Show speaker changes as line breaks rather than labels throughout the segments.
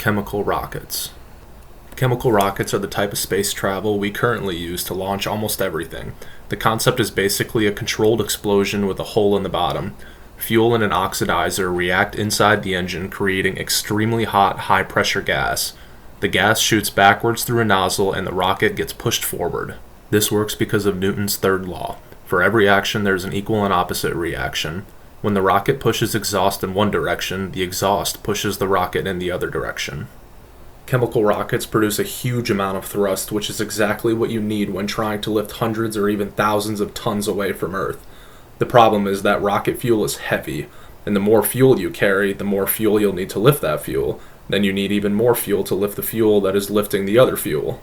Chemical rockets. Chemical rockets are the type of space travel we currently use to launch almost everything. The concept is basically a controlled explosion with a hole in the bottom. Fuel and an oxidizer react inside the engine, creating extremely hot, high-pressure gas. The gas shoots backwards through a nozzle and the rocket gets pushed forward. This works because of Newton's third law. For every action, there's an equal and opposite reaction. When the rocket pushes exhaust in one direction, the exhaust pushes the rocket in the other direction. Chemical rockets produce a huge amount of thrust, which is exactly what you need when trying to lift hundreds or even thousands of tons away from Earth. The problem is that rocket fuel is heavy, and the more fuel you carry, the more fuel you'll need to lift that fuel. Then you need even more fuel to lift the fuel that is lifting the other fuel.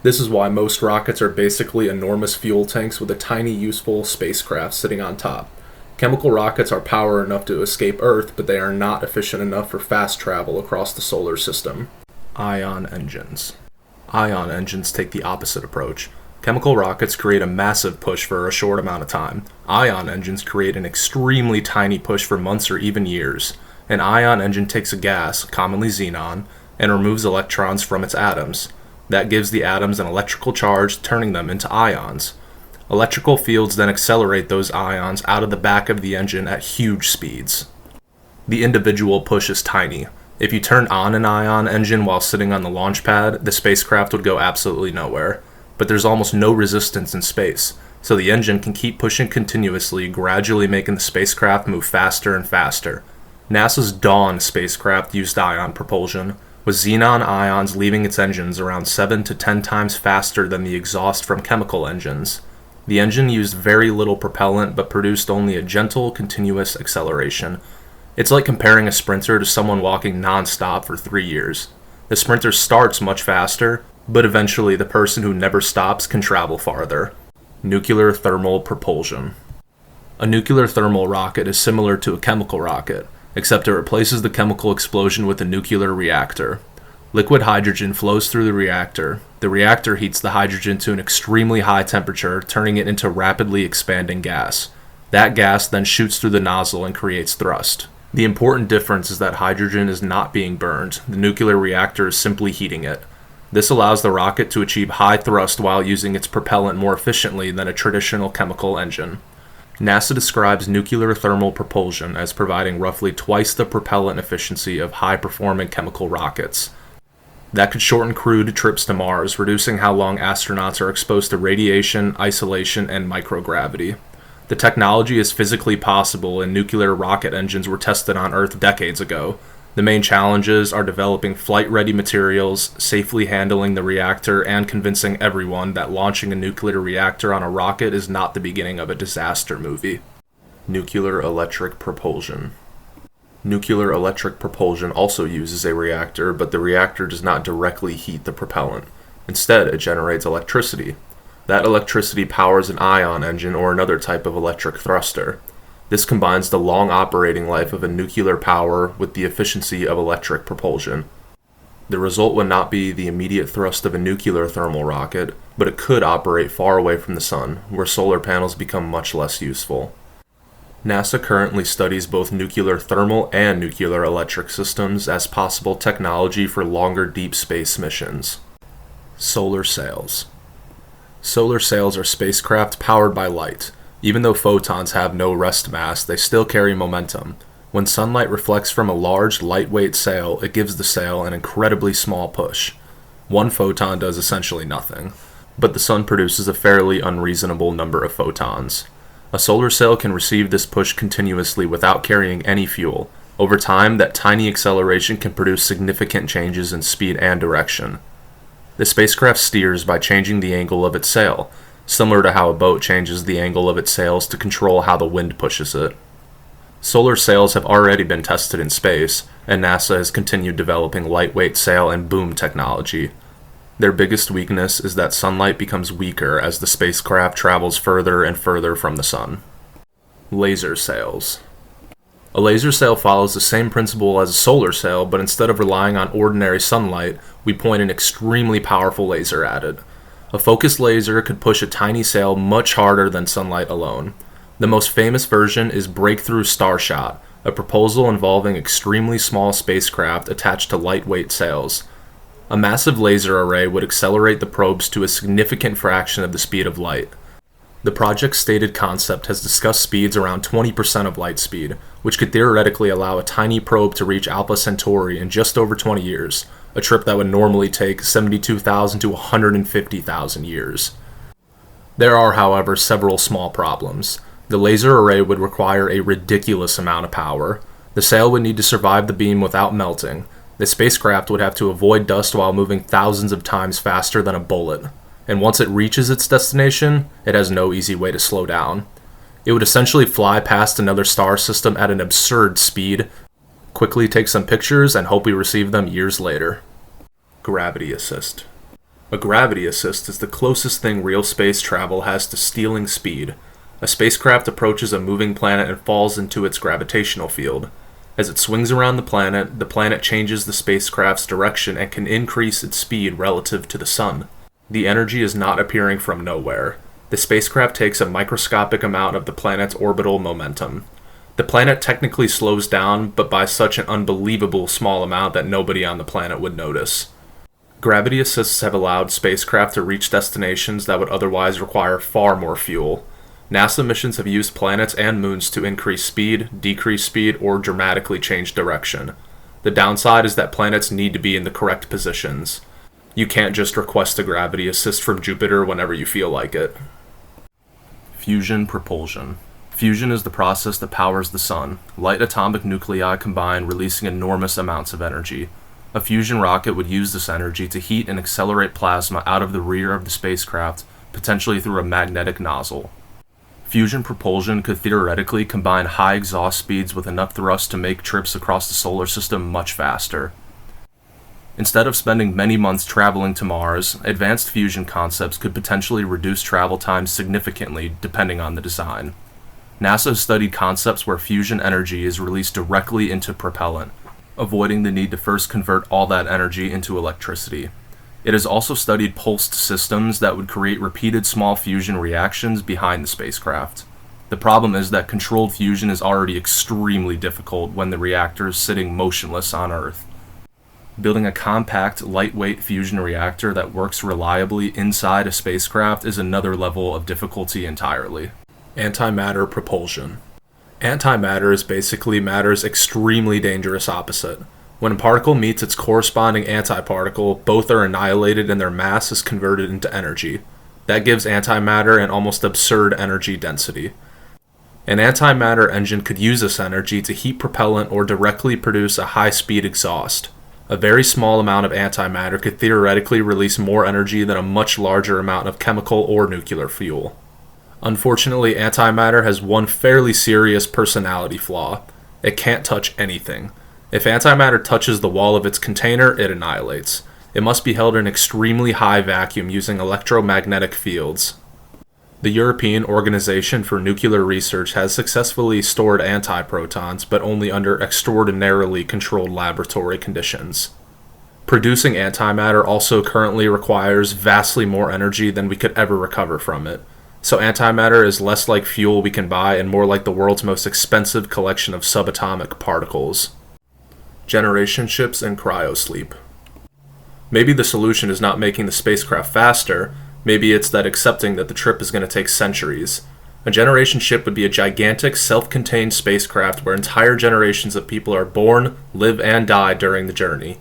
This is why most rockets are basically enormous fuel tanks with a tiny useful spacecraft sitting on top. Chemical rockets are power enough to escape Earth, but they are not efficient enough for fast travel across the solar system. Ion engines. Ion engines take the opposite approach. Chemical rockets create a massive push for a short amount of time. Ion engines create an extremely tiny push for months or even years. An ion engine takes a gas, commonly xenon, and removes electrons from its atoms. That gives the atoms an electrical charge, turning them into ions. Electrical fields then accelerate those ions out of the back of the engine at huge speeds. The individual push is tiny. If you turn on an ion engine while sitting on the launch pad, the spacecraft would go absolutely nowhere. But there's almost no resistance in space, so the engine can keep pushing continuously, gradually making the spacecraft move faster and faster. NASA's Dawn spacecraft used ion propulsion, with xenon ions leaving its engines around 7 to 10 times faster than the exhaust from chemical engines. The engine used very little propellant but produced only a gentle, continuous acceleration. It's like comparing a sprinter to someone walking non-stop for 3 years. The sprinter starts much faster, but eventually the person who never stops can travel farther. Nuclear thermal propulsion. A nuclear thermal rocket is similar to a chemical rocket, except it replaces the chemical explosion with a nuclear reactor. Liquid hydrogen flows through the reactor. The reactor heats the hydrogen to an extremely high temperature, turning it into rapidly expanding gas. That gas then shoots through the nozzle and creates thrust. The important difference is that hydrogen is not being burned. The nuclear reactor is simply heating it. This allows the rocket to achieve high thrust while using its propellant more efficiently than a traditional chemical engine. NASA describes nuclear thermal propulsion as providing roughly twice the propellant efficiency of high-performing chemical rockets. That could shorten crewed trips to Mars, reducing how long astronauts are exposed to radiation, isolation, and microgravity. The technology is physically possible, and nuclear rocket engines were tested on Earth decades ago. The main challenges are developing flight-ready materials, safely handling the reactor, and convincing everyone that launching a nuclear reactor on a rocket is not the beginning of a disaster movie. Nuclear electric propulsion. Nuclear electric propulsion also uses a reactor, but the reactor does not directly heat the propellant. Instead, it generates electricity. That electricity powers an ion engine or another type of electric thruster. This combines the long operating life of a nuclear power with the efficiency of electric propulsion. The result would not be the immediate thrust of a nuclear thermal rocket, but it could operate far away from the sun, where solar panels become much less useful. NASA currently studies both nuclear thermal and nuclear electric systems as possible technology for longer deep space missions. Solar sails. Solar sails are spacecraft powered by light. Even though photons have no rest mass, they still carry momentum. When sunlight reflects from a large, lightweight sail, it gives the sail an incredibly small push. One photon does essentially nothing, but the sun produces a fairly unreasonable number of photons. A solar sail can receive this push continuously without carrying any fuel. Over time, that tiny acceleration can produce significant changes in speed and direction. The spacecraft steers by changing the angle of its sail, similar to how a boat changes the angle of its sails to control how the wind pushes it. Solar sails have already been tested in space, and NASA has continued developing lightweight sail and boom technology. Their biggest weakness is that sunlight becomes weaker as the spacecraft travels further and further from the sun. Laser sails. A laser sail follows the same principle as a solar sail, but instead of relying on ordinary sunlight, we point an extremely powerful laser at it. A focused laser could push a tiny sail much harder than sunlight alone. The most famous version is Breakthrough Starshot, a proposal involving extremely small spacecraft attached to lightweight sails. A massive laser array would accelerate the probes to a significant fraction of the speed of light. The project's stated concept has discussed speeds around 20% of light speed, which could theoretically allow a tiny probe to reach Alpha Centauri in just over 20 years, a trip that would normally take 72,000 to 150,000 years. There are, however, several small problems. The laser array would require a ridiculous amount of power. The sail would need to survive the beam without melting. The spacecraft would have to avoid dust while moving thousands of times faster than a bullet. And once it reaches its destination, it has no easy way to slow down. It would essentially fly past another star system at an absurd speed, quickly take some pictures, and hope we receive them years later. Gravity assist. A gravity assist is the closest thing real space travel has to stealing speed. A spacecraft approaches a moving planet and falls into its gravitational field. As it swings around the planet changes the spacecraft's direction and can increase its speed relative to the sun. The energy is not appearing from nowhere. The spacecraft takes a microscopic amount of the planet's orbital momentum. The planet technically slows down, but by such an unbelievable small amount that nobody on the planet would notice. Gravity assists have allowed spacecraft to reach destinations that would otherwise require far more fuel. NASA missions have used planets and moons to increase speed, decrease speed, or dramatically change direction. The downside is that planets need to be in the correct positions. You can't just request a gravity assist from Jupiter whenever you feel like it. Fusion propulsion. Fusion is the process that powers the sun. Light atomic nuclei combine, releasing enormous amounts of energy. A fusion rocket would use this energy to heat and accelerate plasma out of the rear of the spacecraft, potentially through a magnetic nozzle. Fusion propulsion could theoretically combine high exhaust speeds with enough thrust to make trips across the solar system much faster. Instead of spending many months traveling to Mars, advanced fusion concepts could potentially reduce travel times significantly depending on the design. NASA has studied concepts where fusion energy is released directly into propellant, avoiding the need to first convert all that energy into electricity. It has also studied pulsed systems that would create repeated small fusion reactions behind the spacecraft. The problem is that controlled fusion is already extremely difficult when the reactor is sitting motionless on Earth. Building a compact, lightweight fusion reactor that works reliably inside a spacecraft is another level of difficulty entirely. Antimatter propulsion. Antimatter is basically matter's extremely dangerous opposite. When a particle meets its corresponding antiparticle, both are annihilated and their mass is converted into energy. That gives antimatter an almost absurd energy density. An antimatter engine could use this energy to heat propellant or directly produce a high-speed exhaust. A very small amount of antimatter could theoretically release more energy than a much larger amount of chemical or nuclear fuel. Unfortunately, antimatter has one fairly serious personality flaw. It can't touch anything. If antimatter touches the wall of its container, it annihilates. It must be held in extremely high vacuum using electromagnetic fields. The European Organization for Nuclear Research has successfully stored antiprotons, but only under extraordinarily controlled laboratory conditions. Producing antimatter also currently requires vastly more energy than we could ever recover from it. So antimatter is less like fuel we can buy and more like the world's most expensive collection of subatomic particles. Generation ships and cryosleep. Maybe the solution is not making the spacecraft faster. Maybe it's that accepting that the trip is going to take centuries. A generation ship would be a gigantic, self-contained spacecraft where entire generations of people are born, live, and die during the journey.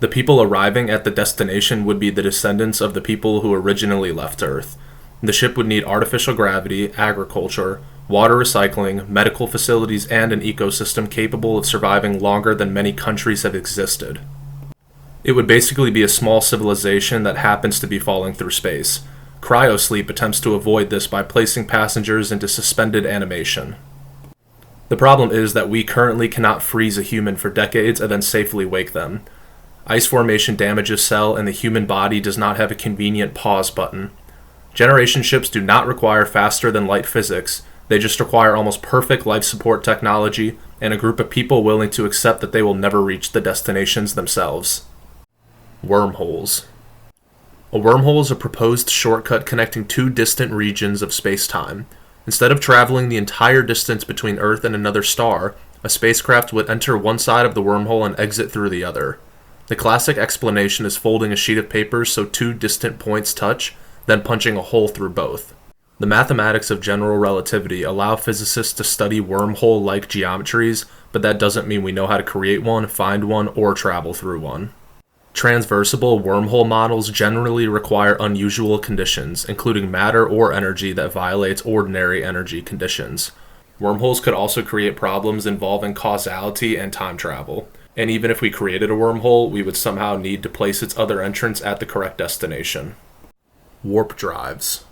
The people arriving at the destination would be the descendants of the people who originally left Earth. The ship would need artificial gravity, agriculture, water recycling, medical facilities, and an ecosystem capable of surviving longer than many countries have existed. It would basically be a small civilization that happens to be falling through space. Cryosleep attempts to avoid this by placing passengers into suspended animation. The problem is that we currently cannot freeze a human for decades and then safely wake them. Ice formation damages cell, and the human body does not have a convenient pause button. Generation ships do not require faster-than-light physics. They just require almost perfect life support technology and a group of people willing to accept that they will never reach the destinations themselves. Wormholes. A wormhole is a proposed shortcut connecting two distant regions of space-time. Instead of traveling the entire distance between Earth and another star, A spacecraft would enter one side of the wormhole and exit through the other. The classic explanation is folding a sheet of paper so two distant points touch, then punching a hole through both. The mathematics of general relativity allow physicists to study wormhole-like geometries, but that doesn't mean we know how to create one, find one, or travel through one. Transversable wormhole models generally require unusual conditions, including matter or energy that violates ordinary energy conditions. Wormholes could also create problems involving causality and time travel. And even if we created a wormhole, we would somehow need to place its other entrance at the correct destination. Warp drives.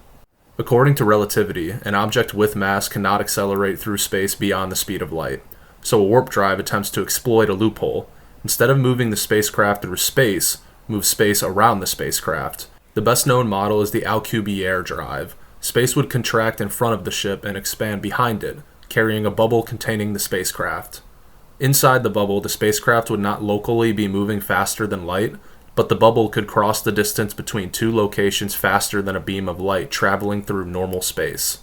According to relativity, an object with mass cannot accelerate through space beyond the speed of light. So a warp drive attempts to exploit a loophole. Instead of moving the spacecraft through space, move space around the spacecraft. The best known model is the Alcubierre drive. Space would contract in front of the ship and expand behind it, carrying a bubble containing the spacecraft. Inside the bubble, the spacecraft would not locally be moving faster than light, but the bubble could cross the distance between two locations faster than a beam of light traveling through normal space.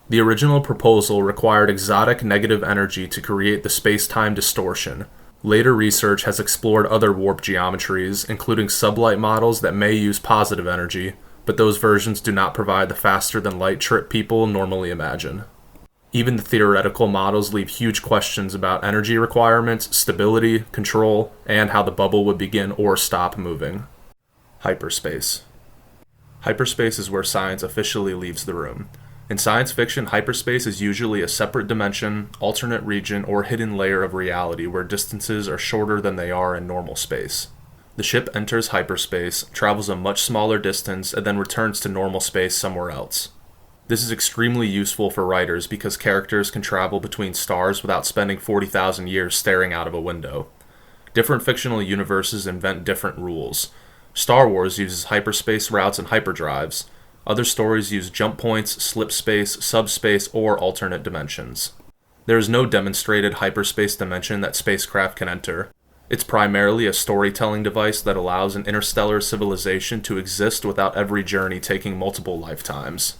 The original proposal required exotic negative energy to create the space-time distortion. Later research has explored other warp geometries, including sublight models that may use positive energy, but those versions do not provide the faster-than-light trip people normally imagine. Even the theoretical models leave huge questions about energy requirements, stability, control, and how the bubble would begin or stop moving. Hyperspace. Hyperspace is where science officially leaves the room. In science fiction, hyperspace is usually a separate dimension, alternate region, or hidden layer of reality where distances are shorter than they are in normal space. The ship enters hyperspace, travels a much smaller distance, and then returns to normal space somewhere else. This is extremely useful for writers because characters can travel between stars without spending 40,000 years staring out of a window. Different fictional universes invent different rules. Star Wars uses hyperspace routes and hyperdrives. Other stories use jump points, slip space, subspace, or alternate dimensions. There is no demonstrated hyperspace dimension that spacecraft can enter. It's primarily a storytelling device that allows an interstellar civilization to exist without every journey taking multiple lifetimes.